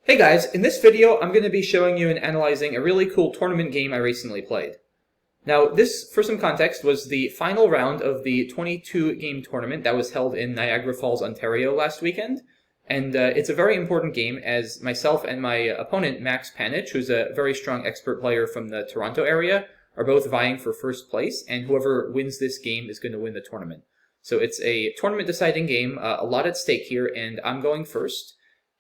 Hey guys, in this video I'm going to be showing you and analyzing a really cool tournament game I recently played. Now this, for some context, was the final round of the 22-game tournament that was held in Niagara Falls, Ontario last weekend. And it's a very important game as myself and my opponent, Max Panich, who's a very strong expert player from the Toronto area, are both vying for first place, and whoever wins this game is going to win the tournament. So it's a tournament-deciding game, a lot at stake here, and I'm going first.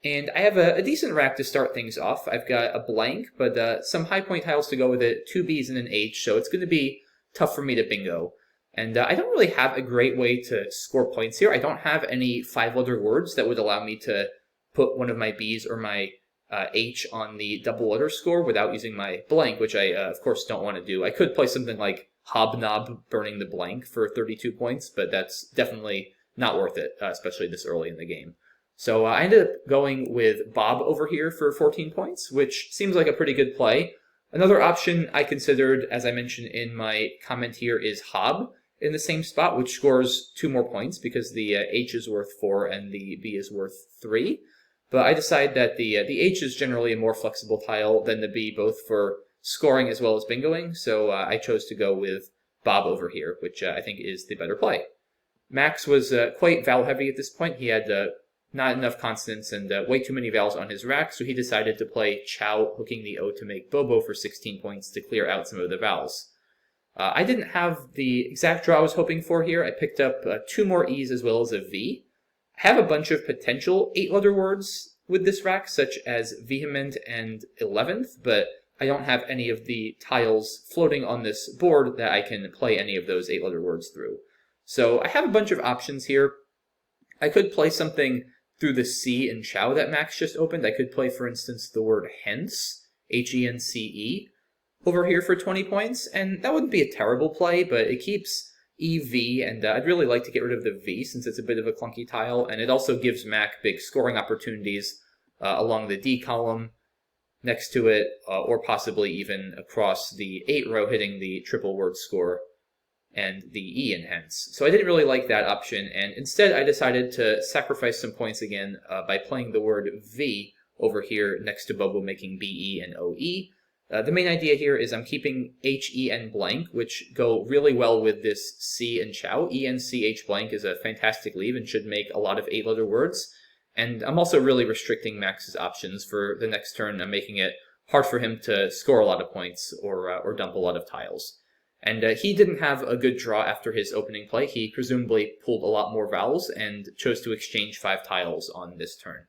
And I have a decent rack to start things off. I've got a blank, but some high point tiles to go with it, two Bs and an H, so it's going to be tough for me to bingo. And I don't really have a great way to score points here. I don't have any five-letter words that would allow me to put one of my Bs or my H on the double-letter score without using my blank, which I, of course, don't want to do. I could play something like Hobnob burning the blank for 32 points, but that's definitely not worth it, especially this early in the game. So I ended up going with Bob over here for 14 points, which seems like a pretty good play. Another option I considered, as I mentioned in my comment here, is Hob in the same spot, which scores 2 more points because the H is worth 4 and the B is worth 3. But I decided that the H is generally a more flexible tile than the B, both for scoring as well as bingoing, so I chose to go with Bob over here, which I think is the better play. Max was quite vowel heavy at this point. He had not enough consonants and way too many vowels on his rack, so he decided to play Chow, hooking the O to make Bobo for 16 points to clear out some of the vowels. I didn't have the exact draw I was hoping for here. I picked up 2 more E's as well as a V. I have a bunch of potential 8-letter words with this rack, such as vehement and 11th, but I don't have any of the tiles floating on this board that I can play any of those 8-letter words through. So I have a bunch of options here. I could play something through the C in Chow that Max just opened. I could play, for instance, the word hence, H-E-N-C-E, over here for 20 points, and that wouldn't be a terrible play, but it keeps E-V, and I'd really like to get rid of the V since it's a bit of a clunky tile, and it also gives Mac big scoring opportunities along the D column next to it, or possibly even across the 8 row, hitting the triple word score and the E in hence. So I didn't really like that option, and instead I decided to sacrifice some points again by playing the word V over here next to Bobo, making B-E and O-E. The main idea here is I'm keeping H-E and blank, which go really well with this C and Chow. E-N-C-H blank is a fantastic leave and should make a lot of 8-letter words. And I'm also really restricting Max's options for the next turn. I'm making it hard for him to score a lot of points or dump a lot of tiles. And he didn't have a good draw after his opening play. He presumably pulled a lot more vowels and chose to exchange 5 tiles on this turn.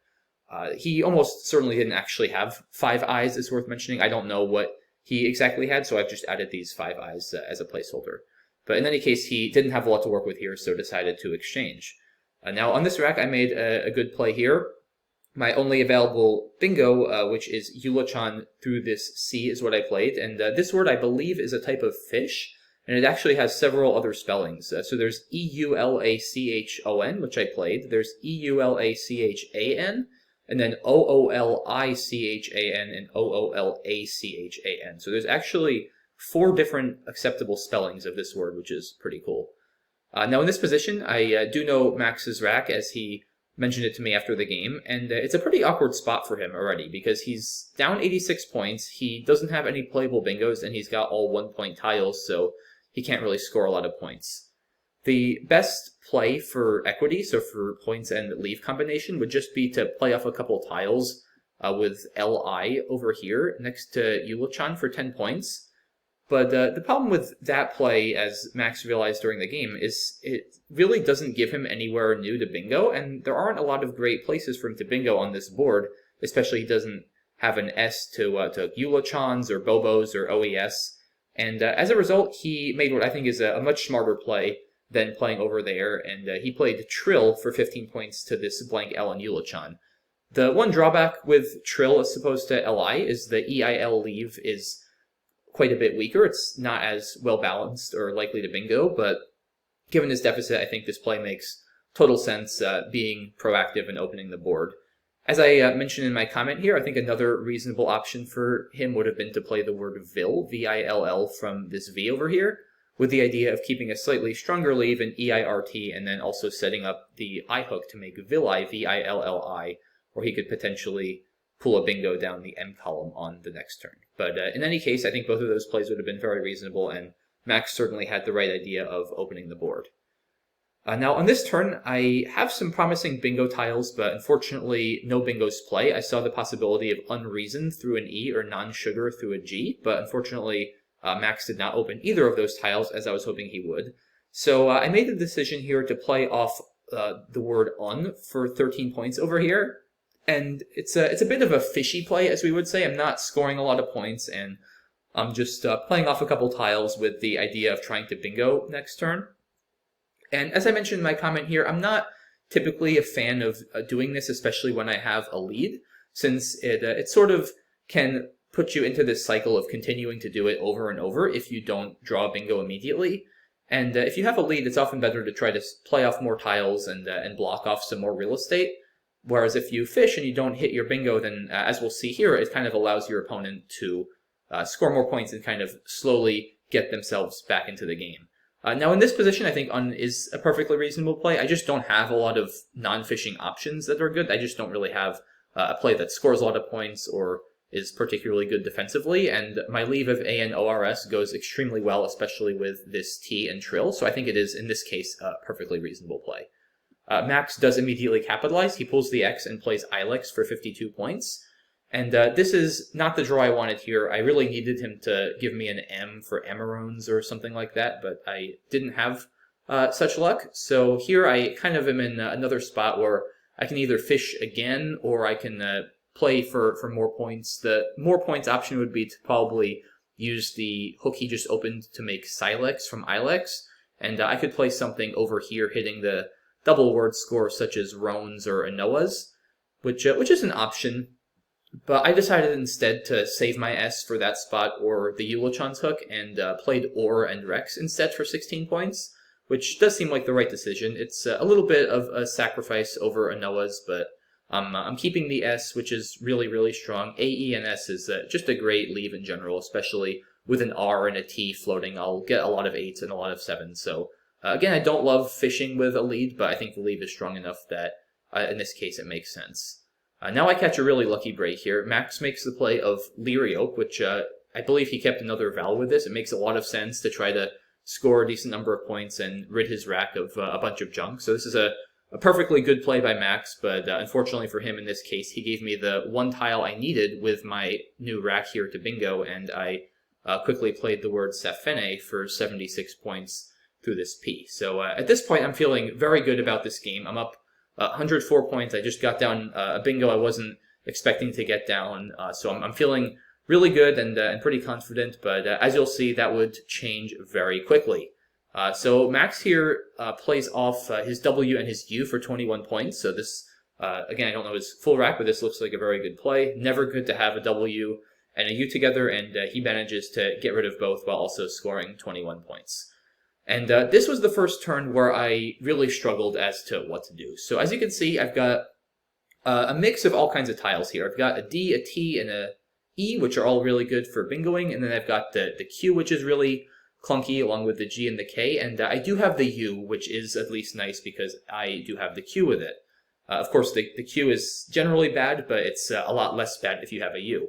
He almost certainly didn't actually have 5 eyes, it's worth mentioning. I don't know what he exactly had, so I've just added these 5 eyes as a placeholder. But in any case, he didn't have a lot to work with here, so decided to exchange. Now on this rack, I made a good play here. My only available bingo, which is Eulachan through this C, is what I played. And this word, I believe, is a type of fish. And it actually has several other spellings. So there's E-U-L-A-C-H-O-N, which I played. There's E-U-L-A-C-H-A-N. And then O-O-L-I-C-H-A-N and O-O-L-A-C-H-A-N. So there's actually 4 different acceptable spellings of this word, which is pretty cool. Now in this position, I do know Max's rack, as he mentioned it to me after the game, and it's a pretty awkward spot for him already because he's down 86 points, he doesn't have any playable bingos, and he's got all 1-point tiles, so he can't really score a lot of points. The best play for equity, so for points and leave combination, would just be to play off a couple tiles with L-I over here next to Eulachan for 10 points. But the problem with that play, as Max realized during the game, is it really doesn't give him anywhere new to bingo, and there aren't a lot of great places for him to bingo on this board, especially he doesn't have an S to Eulachans or Bobos or OES. And as a result, he made what I think is a much smarter play than playing over there, and he played Trill for 15 points to this blank L on Eulachan. The one drawback with Trill as opposed to Li is the EIL leave is quite a bit weaker. It's not as well balanced or likely to bingo, but given his deficit, I think this play makes total sense, being proactive and opening the board. As I mentioned in my comment here, I think another reasonable option for him would have been to play the word Vill, V-I-L-L, from this V over here, with the idea of keeping a slightly stronger leave in E-I-R-T and then also setting up the I hook to make Villi, V-I-L-L-I, or he could potentially pull a bingo down the M column on the next turn. But in any case, I think both of those plays would have been very reasonable, and Max certainly had the right idea of opening the board. Now, on this turn, I have some promising bingo tiles, but unfortunately, no bingos play. I saw the possibility of unreason through an E or non-sugar through a G, but unfortunately, Max did not open either of those tiles as I was hoping he would. So I made the decision here to play off the word un for 13 points over here. And it's a bit of a fishy play, as we would say. I'm not scoring a lot of points, and I'm just playing off a couple tiles with the idea of trying to bingo next turn. And as I mentioned in my comment here, I'm not typically a fan of doing this, especially when I have a lead, since it sort of can put you into this cycle of continuing to do it over and over if you don't draw bingo immediately. And if you have a lead, it's often better to try to play off more tiles and block off some more real estate. Whereas if you fish and you don't hit your bingo, then as we'll see here, it kind of allows your opponent to score more points and kind of slowly get themselves back into the game. Now in this position, I think un is a perfectly reasonable play. I just don't have a lot of non-fishing options that are good. I just don't really have a play that scores a lot of points or is particularly good defensively, and my leave of ANORS goes extremely well, especially with this T and trill, so I think it is, in this case, a perfectly reasonable play. Max does immediately capitalize. He pulls the X and plays Ilex for 52 points. And this is not the draw I wanted here. I really needed him to give me an M for Emerones or something like that, but I didn't have such luck. So here I kind of am in another spot where I can either fish again or I can play for more points. The more points option would be to probably use the hook he just opened to make Silex from Ilex. And I could play something over here hitting the double word score such as Rones or Anoas, which is an option. But I decided instead to save my S for that spot or the Eulachon's hook and played Or and Rex instead for 16 points, which does seem like the right decision. It's a little bit of a sacrifice over Anoa's, but I'm keeping the S, which is really, really strong. A, E, and S is just a great leave in general, especially with an R and a T floating. I'll get a lot of 8s and a lot of 7s. So again, I don't love fishing with a lead, but I think the leave is strong enough that in this case it makes sense. Now I catch a really lucky break here. Max makes the play of Lyriope, which I believe he kept another vowel with this. It makes a lot of sense to try to score a decent number of points and rid his rack of a bunch of junk. So this is a perfectly good play by Max, but unfortunately for him in this case, he gave me the one tile I needed with my new rack here to bingo, and I quickly played the word Safene for 76 points through this P. So at this point, I'm feeling very good about this game. I'm up 104 points. I just got down a bingo I wasn't expecting to get down, so I'm feeling really good and pretty confident, but as you'll see, that would change very quickly. So Max here plays off his W and his U for 21 points, so this, again, I don't know his full rack, but this looks like a very good play. Never good to have a W and a U together, and he manages to get rid of both while also scoring 21 points. And this was the first turn where I really struggled as to what to do. So as you can see, I've got a mix of all kinds of tiles here. I've got a D, a T, and a E, which are all really good for bingoing. And then I've got the Q, which is really clunky, along with the G and the K. And I do have the U, which is at least nice because I do have the Q with it. Of course, the Q is generally bad, but it's a lot less bad if you have a U.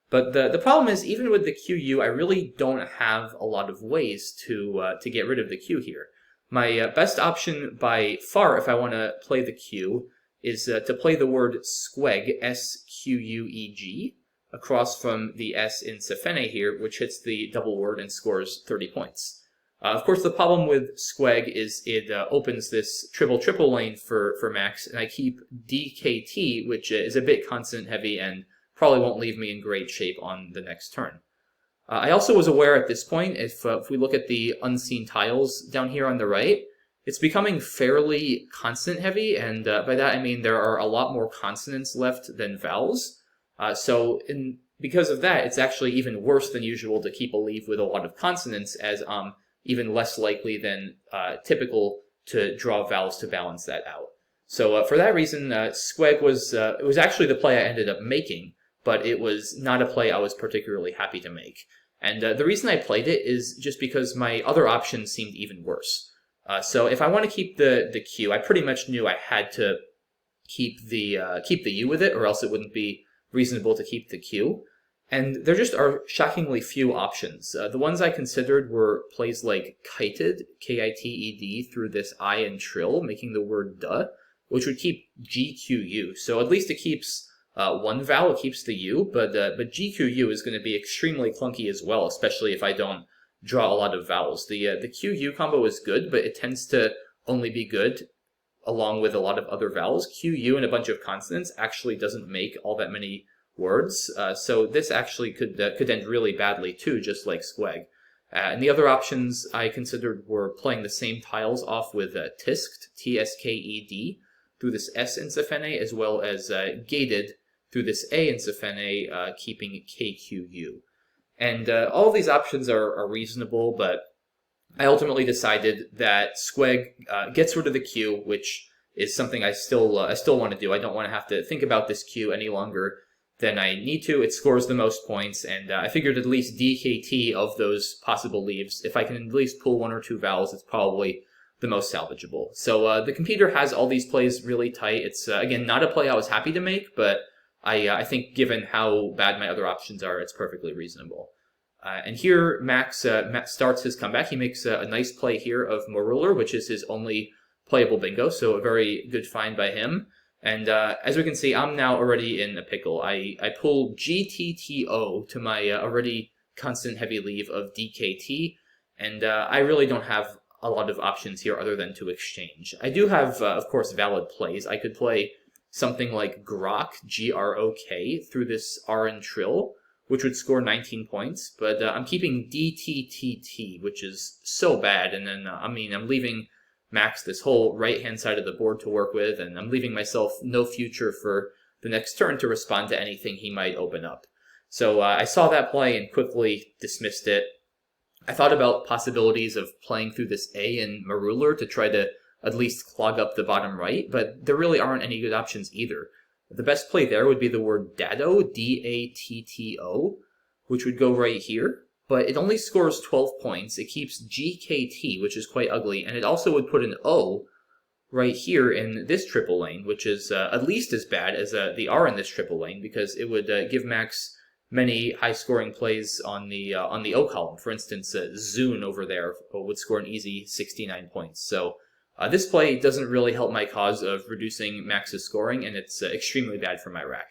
But the problem is, even with the QU, I really don't have a lot of ways to get rid of the Q here. My best option by far, if I want to play the Q, is to play the word squeg, S-Q-U-E-G, across from the S in Safene here, which hits the double word and scores 30 points. Of course, the problem with squeg is it opens this triple-triple lane for Max, and I keep DKT, which is a bit consonant-heavy and probably won't leave me in great shape on the next turn. I also was aware at this point, if we look at the unseen tiles down here on the right, it's becoming fairly consonant heavy, and by that I mean there are a lot more consonants left than vowels. Because of that, it's actually even worse than usual to keep a leave with a lot of consonants, as even less likely than typical to draw vowels to balance that out. So for that reason, squeg was it was actually the play I ended up making, but it was not a play I was particularly happy to make. And the reason I played it is just because my other options seemed even worse. So if I want to keep the Q, I pretty much knew I had to keep the U with it, or else it wouldn't be reasonable to keep the Q. And there just are shockingly few options. The ones I considered were plays like kited, K-I-T-E-D, through this I in trill, making the word duh, which would keep GQU. So at least it keeps one vowel, it keeps the U, but GQU is going to be extremely clunky as well, especially if I don't draw a lot of vowels. The QU combo is good, but it tends to only be good along with a lot of other vowels. QU and a bunch of consonants actually doesn't make all that many words, so this actually could end really badly too, just like squeg. And the other options I considered were playing the same tiles off with tisked, T-S-K-E-D, through this S in Safene, as well as gated through this A in Safene, keeping KQU. And all of these options are reasonable, but I ultimately decided that squeg gets rid of the Q, which is something I still want to do. I don't want to have to think about this Q any longer than I need to. It scores the most points, and I figured at least DKT of those possible leaves, if I can at least pull one or two vowels, it's probably the most salvageable. So the computer has all these plays really tight. It's, again, not a play I was happy to make, but I think given how bad my other options are, it's perfectly reasonable. And here, Max starts his comeback. He makes a nice play here of Moruler, which is his only playable bingo, so a very good find by him. And as we can see, I'm now already in a pickle. I pull GTTO to my already constant heavy leave of DKT, and I really don't have a lot of options here other than to exchange. I do have, of course, valid plays. I could play something like Grok, G-R-O-K, through this R in trill, which would score 19 points, but I'm keeping DTTT, which is so bad, and then, I'm leaving Max this whole right-hand side of the board to work with, and I'm leaving myself no future for the next turn to respond to anything he might open up. So I saw that play and quickly dismissed it. I thought about possibilities of playing through this A in Moruler to try to at least clog up the bottom right, but there really aren't any good options either. The best play there would be the word Datto, D-A-T-T-O, which would go right here, but it only scores 12 points. It keeps GKT, which is quite ugly, and it also would put an O right here in this triple lane, which is at least as bad as the R in this triple lane, because it would give Max many high-scoring plays on the O column. For instance, Zune over there would score an easy 69 points. So this play doesn't really help my cause of reducing Max's scoring, and it's extremely bad for my rack.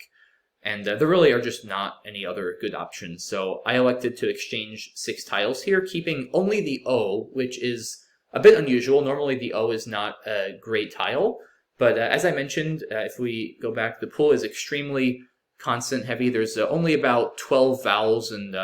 And there really are just not any other good options, so I elected to exchange 6 tiles here, keeping only the O, which is a bit unusual. Normally the O is not a great tile, but as I mentioned, if we go back, the pool is extremely consonant heavy. There's only about 12 vowels and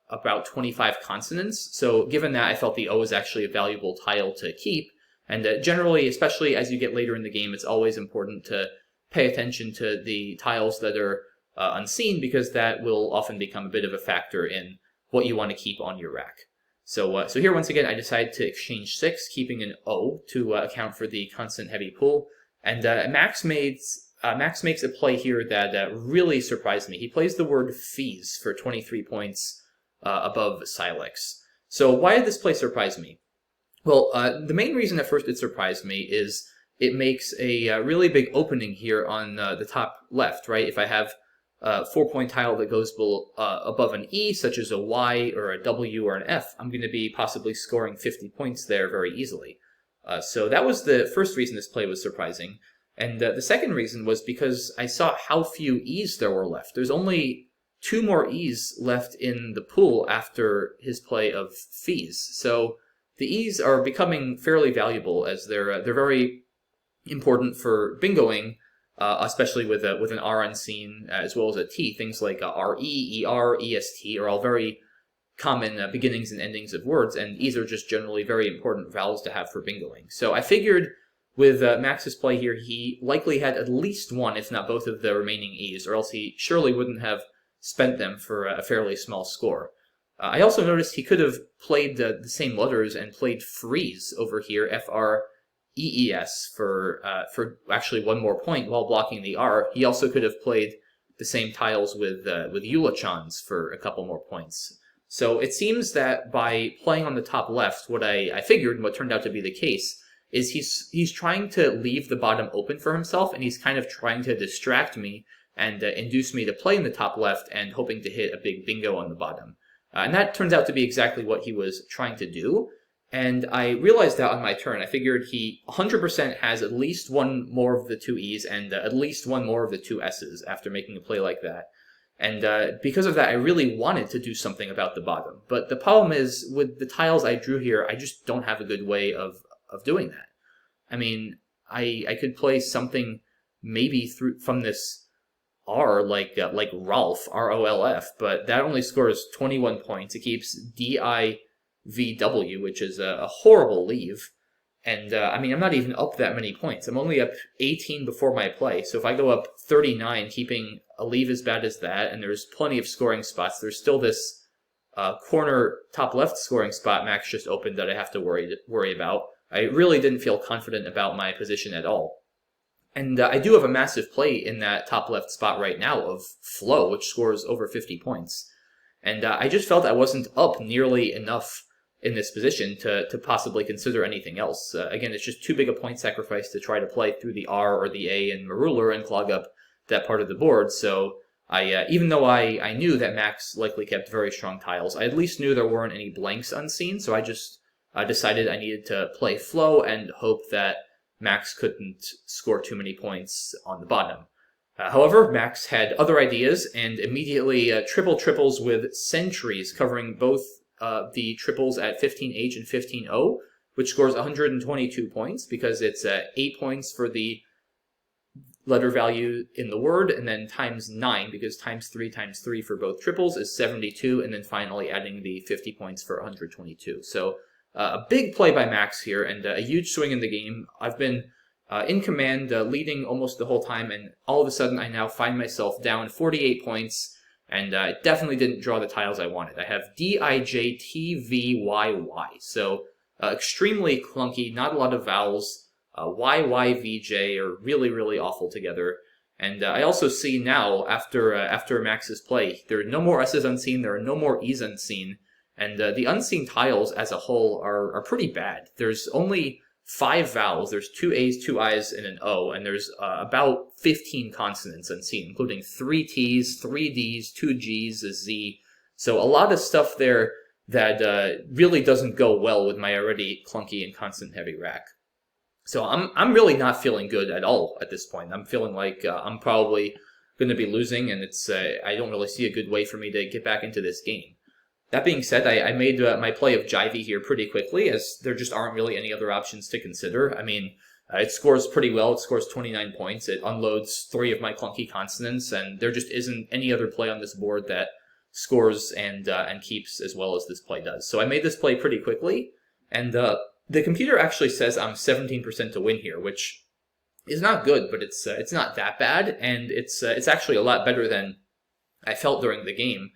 about 25 consonants, so given that, I felt the O is actually a valuable tile to keep. And generally, especially as you get later in the game, it's always important to pay attention to the tiles that are unseen, because that will often become a bit of a factor in what you want to keep on your rack. So here, once again, I decided to exchange 6, keeping an O to account for the constant heavy pool. And Max makes a play here that really surprised me. He plays the word fees for 23 points above Silex. So why did this play surprise me? Well, the main reason at first it surprised me is it makes a really big opening here on the top left, right? If I have a 4-point tile that goes above an E, such as a Y or a W or an F, I'm going to be possibly scoring 50 points there very easily. So that was the first reason this play was surprising. And the second reason was because I saw how few E's there were left. There's only 2 more E's left in the pool after his play of fees. So the E's are becoming fairly valuable, as they're very important for bingoing, especially with an R unseen as well as a T. Things like RE, ER, EST are all very common beginnings and endings of words, and E's are just generally very important vowels to have for bingoing. So I figured with Max's play here, he likely had at least one, if not both, of the remaining E's, or else he surely wouldn't have spent them for a fairly small score. I also noticed he could have played the same letters and played freeze over here, F-R-E-E-S, for actually 1 more point while blocking the R. He also could have played the same tiles with Eulachons for a couple more points. So it seems that by playing on the top left, what I figured, and what turned out to be the case, is he's trying to leave the bottom open for himself, and he's kind of trying to distract me and induce me to play in the top left and hoping to hit a big bingo on the bottom. And that turns out to be exactly what he was trying to do. And I realized that on my turn. I figured he 100% has at least one more of the two E's and at least one more of the two S's after making a play like that. And because of that, I really wanted to do something about the bottom. But the problem is, with the tiles I drew here, I just don't have a good way of doing that. I mean, I could play something maybe from this R, like Rolf, R-O-L-F, but that only scores 21 points. It keeps D-I-V-W, which is a horrible leave. And, I mean, I'm not even up that many points. I'm only up 18 before my play, so if I go up 39, keeping a leave as bad as that, and there's plenty of scoring spots, there's still this corner top left scoring spot Max just opened that I have to worry about. I really didn't feel confident about my position at all. And I do have a massive play in that top left spot right now of Flo, which scores over 50 points. And I just felt I wasn't up nearly enough in this position to possibly consider anything else. Again, it's just too big a point sacrifice to try to play through the R or the A in Maruler and clog up that part of the board. So even though I knew that Max likely kept very strong tiles, I at least knew there weren't any blanks unseen, so I just decided I needed to play Flo and hope that Max couldn't score too many points on the bottom. However, Max had other ideas and immediately triples with sentries covering both the triples at 15H and 15O, which scores 122 points because it's 8 points for the letter value in the word, and then times 9, because times 3 for both triples is 72, and then finally adding the 50 points for 122. So a big play by Max here, and a huge swing in the game. I've been in command, leading almost the whole time, and all of a sudden I now find myself down 48 points, and I definitely didn't draw the tiles I wanted. I have D-I-J-T-V-Y-Y, so extremely clunky, not a lot of vowels. Y-Y-V-J are really, really awful together. And I also see now, after Max's play, there are no more S's unseen, there are no more E's unseen, and the unseen tiles as a whole are pretty bad. There's only 5 vowels, there's 2 A's, 2 I's, and an O, and there's about 15 consonants unseen, including 3 T's, 3 D's, 2 G's, a Z. So a lot of stuff there that really doesn't go well with my already clunky and consonant-heavy rack. So I'm really not feeling good at all at this point. I'm feeling like I'm probably going to be losing, and it's I don't really see a good way for me to get back into this game. That being said, I made my play of Jivey here pretty quickly, as there just aren't really any other options to consider. I mean, it scores pretty well. It scores 29 points. It unloads 3 of my clunky consonants, and there just isn't any other play on this board that scores and keeps as well as this play does. So I made this play pretty quickly, and the computer actually says I'm 17% to win here, which is not good, but it's not that bad, and it's actually a lot better than I felt during the game.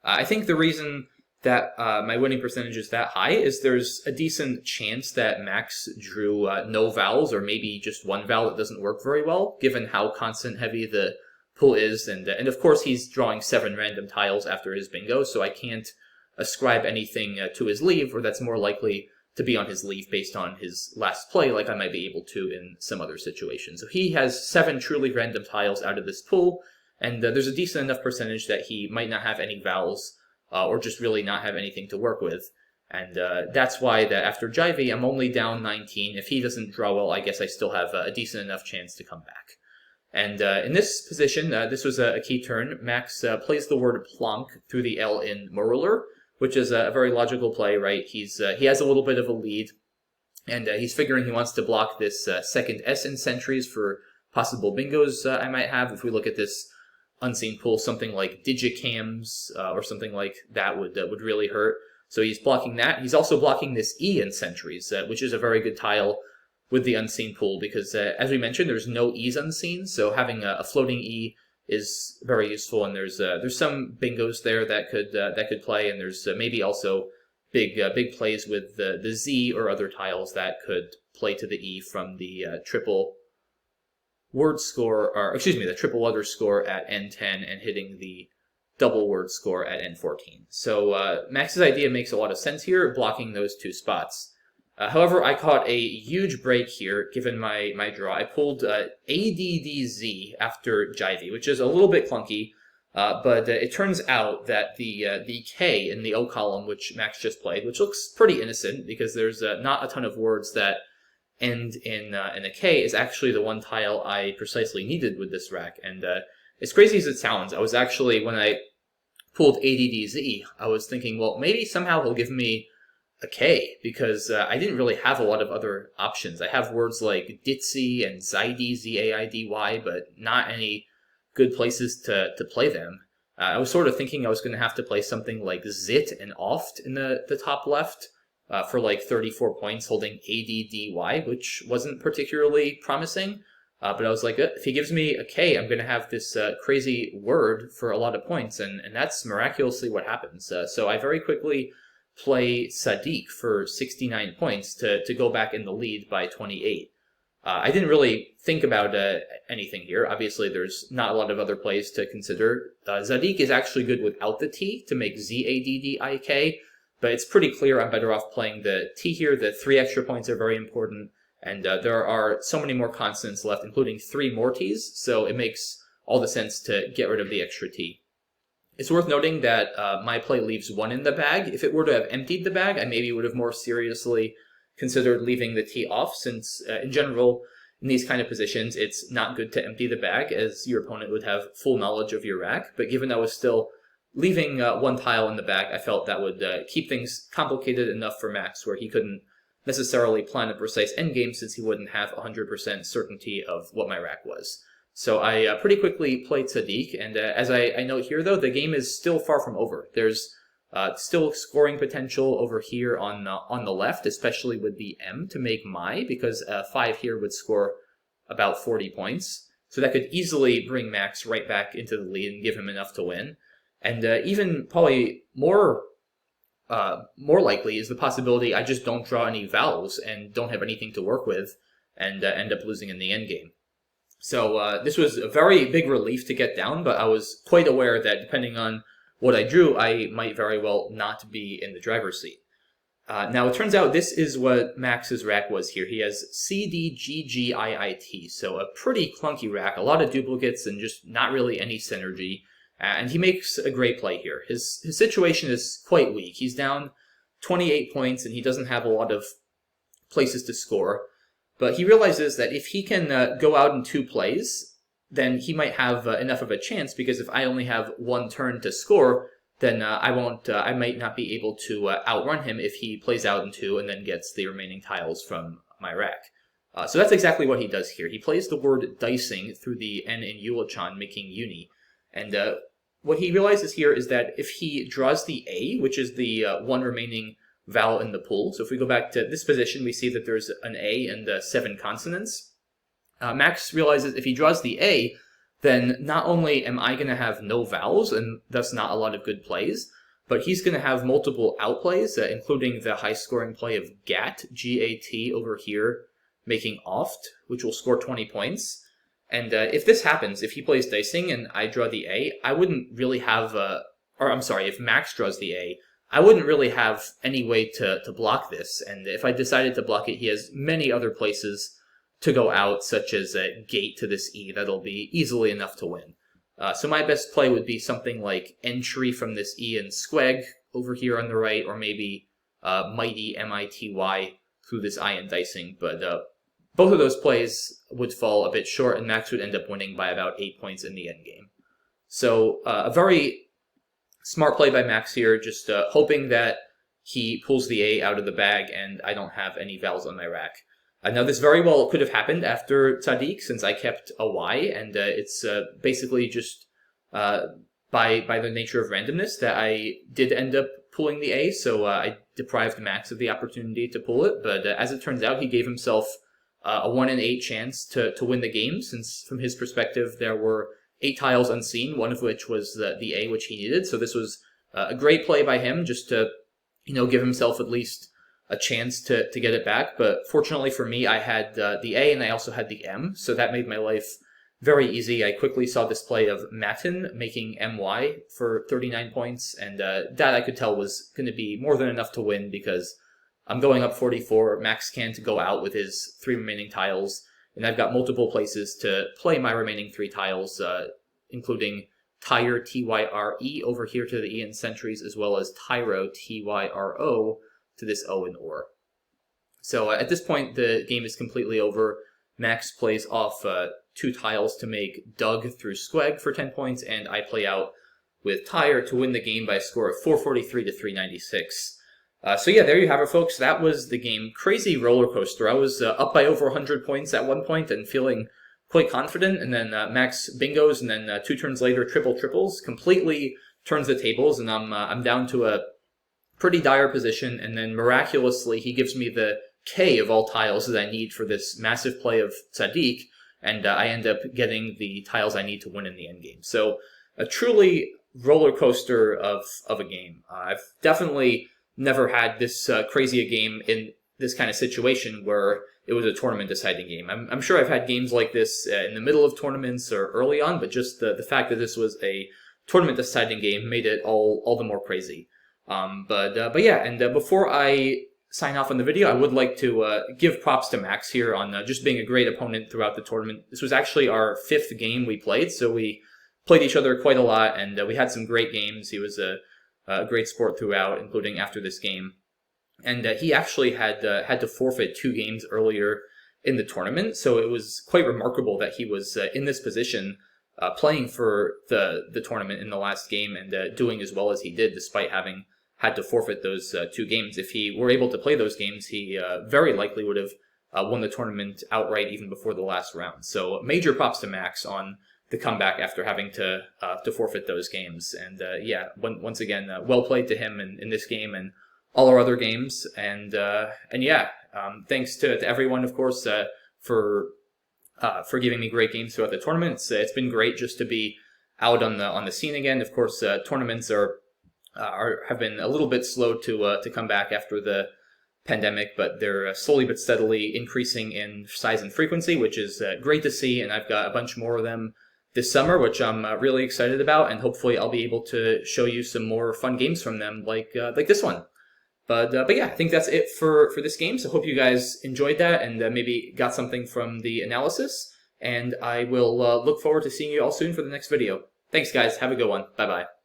I think the reason that my winning percentage is that high is there's a decent chance that Max drew no vowels, or maybe just one vowel that doesn't work very well, given how consonant heavy the pool is, and of course he's drawing 7 random tiles after his bingo, so I can't ascribe anything to his leave, or that's more likely to be on his leave based on his last play, like I might be able to in some other situations. So he has 7 truly random tiles out of this pool, and there's a decent enough percentage that he might not have any vowels, or just really not have anything to work with. And that's why that after Jivey, I'm only down 19. If he doesn't draw well, I guess I still have a decent enough chance to come back. And in this position, this was a key turn. Max plays the word plonk through the L in Maruler, which is a very logical play, right? He has a little bit of a lead, and he's figuring he wants to block this second S in sentries for possible bingos I might have. If we look at this unseen pool, something like digicams or something like that would really hurt. So he's blocking that. He's also blocking this E in sentries, which is a very good tile with the unseen pool, because as we mentioned, there's no E's unseen, so having a floating E is very useful, and there's some bingos there that could play, and there's maybe also big plays with the Z or other tiles that could play to the E from the triple word score, or excuse me, the triple letter score at N10 and hitting the double word score at N14. So Max's idea makes a lot of sense here, blocking those 2 spots. However, I caught a huge break here, given my draw. I pulled ADDZ after Jivey, which is a little bit clunky, but it turns out that the K in the O column, which Max just played, which looks pretty innocent because there's not a ton of words that end in a K, is actually the one tile I precisely needed with this rack. And as crazy as it sounds, I was actually, when I pulled ADDZ, I was thinking, well, maybe somehow he'll give me a K, because I didn't really have a lot of other options. I have words like ditzy and Zaidy, Z-A-I-D-Y, but not any good places to play them. I was sort of thinking I was going to have to play something like Zit and Oft in the top left for like 34 points, holding ADDY, which wasn't particularly promising. But I was like, if he gives me a K, I'm going to have this crazy word for a lot of points, and that's miraculously what happens. So I very quickly play Sadiq for 69 points to go back in the lead by 28. I didn't really think about anything here. Obviously, there's not a lot of other plays to consider. Sadiq is actually good without the T to make Z-A-D-D-I-K, but it's pretty clear I'm better off playing the T here. The 3 extra points are very important, and there are so many more consonants left, including 3 more T's, so it makes all the sense to get rid of the extra T. It's worth noting that my play leaves 1 in the bag. If it were to have emptied the bag, I maybe would have more seriously considered leaving the T off, since in general, in these kind of positions, it's not good to empty the bag, as your opponent would have full knowledge of your rack. But given I was still leaving 1 tile in the bag, I felt that would keep things complicated enough for Max, where he couldn't necessarily plan a precise endgame, since he wouldn't have 100% certainty of what my rack was. So I pretty quickly played Sadiq, and as I note here, though, the game is still far from over. There's still scoring potential over here on the left, especially with the M to make my, because 5 here would score about 40 points. So that could easily bring Max right back into the lead and give him enough to win. And even probably more likely is the possibility I just don't draw any vowels and don't have anything to work with, and end up losing in the endgame. So this was a very big relief to get down, but I was quite aware that depending on what I drew, I might very well not be in the driver's seat. Now, it turns out this is what Max's rack was here. He has CDGGIIT, so a pretty clunky rack, a lot of duplicates and just not really any synergy. And he makes a great play here. His situation is quite weak. He's down 28 points, and he doesn't have a lot of places to score. But he realizes that if he can go out in 2 plays, then he might have enough of a chance, because if I only have 1 turn to score, then I might not be able to outrun him if he plays out in 2 and then gets the remaining tiles from my rack. So that's exactly what he does here. He plays the word dicing through the N in Eulachon, making uni. And what he realizes here is that if he draws the A, which is the 1 remaining vowel in the pool. So if we go back to this position, we see that there's an A and 7 consonants. Max realizes if he draws the A, then not only am I going to have no vowels, and thus not a lot of good plays, but he's going to have multiple outplays, including the high-scoring play of GAT, G-A-T, over here, making Oft, which will score 20 points. And if this happens, if he plays dicing and I draw the A, I wouldn't really have, if Max draws the A, I wouldn't really have any way to block this, and if I decided to block it, he has many other places to go out, such as a gate to this E that'll be easily enough to win. So my best play would be something like entry from this E and squeg over here on the right, or maybe mighty, M-I-T-Y, through this I and dicing, but both of those plays would fall a bit short, and Max would end up winning by about 8 points in the endgame. So a very smart play by Max here, just hoping that he pulls the A out of the bag and I don't have any vowels on my rack. Now, this very well could have happened after Sadiq, since I kept a Y, and it's basically just by the nature of randomness that I did end up pulling the A, so I deprived Max of the opportunity to pull it, but as it turns out, he gave himself a 1 in 8 chance to win the game, since from his perspective there were 8 tiles unseen, one of which was the A which he needed. So this was a great play by him, just to give himself at least a chance to get it back. But fortunately for me, I had the A and I also had the M, so that made my life very easy. I quickly saw this play of Matin making MY for 39 points, and that I could tell was going to be more than enough to win, because I'm going up 44. Max can't go out with his 3 remaining tiles, and I've got multiple places to play my remaining 3 tiles, including Tyre, T-Y-R-E, over here to the E in Sentries, as well as Tyro, T-Y-R-O, to this O in Or. So at this point, the game is completely over. Max plays off 2 tiles to make Doug through Squeg for 10 points, and I play out with Tyre to win the game by a score of 443 to 396. So yeah, there you have it, folks. That was the game. Crazy roller coaster. I was up by over 100 points at one point and feeling quite confident, and then Max bingos, and then 2 turns later, triples, completely turns the tables, and I'm down to a pretty dire position, and then miraculously he gives me the K of all tiles that I need for this massive play of Sadiq, and I end up getting the tiles I need to win in the endgame. So a truly roller coaster of a game. I've definitely never had this crazy a game in this kind of situation where it was a tournament deciding game. I'm sure I've had games like this in the middle of tournaments or early on, but just the fact that this was a tournament deciding game made it all the more crazy. But yeah, and before I sign off on the video, I would like to give props to Max here on just being a great opponent throughout the tournament. This was actually our 5th game we played, so we played each other quite a lot, and we had some great games. He was a great sport throughout, including after this game. And he actually had to forfeit 2 games earlier in the tournament, so it was quite remarkable that he was in this position playing for the tournament in the last game and doing as well as he did despite having had to forfeit those 2 games. If he were able to play those games, he very likely would have won the tournament outright even before the last round. So major props to Max on the comeback after having to forfeit those games. And yeah, once again, well played to him in this game and all our other games. And yeah, thanks to everyone, of course, for giving me great games throughout the tournament. It's been great just to be out on the scene again. Of course, tournaments have been a little bit slow to come back after the pandemic, but they're slowly but steadily increasing in size and frequency, which is great to see. And I've got a bunch more of them this summer, which I'm really excited about, and hopefully I'll be able to show you some more fun games from them, like this one. But yeah, I think that's it for this game. So hope you guys enjoyed that and maybe got something from the analysis. And I will look forward to seeing you all soon for the next video. Thanks, guys. Have a good one. Bye-bye.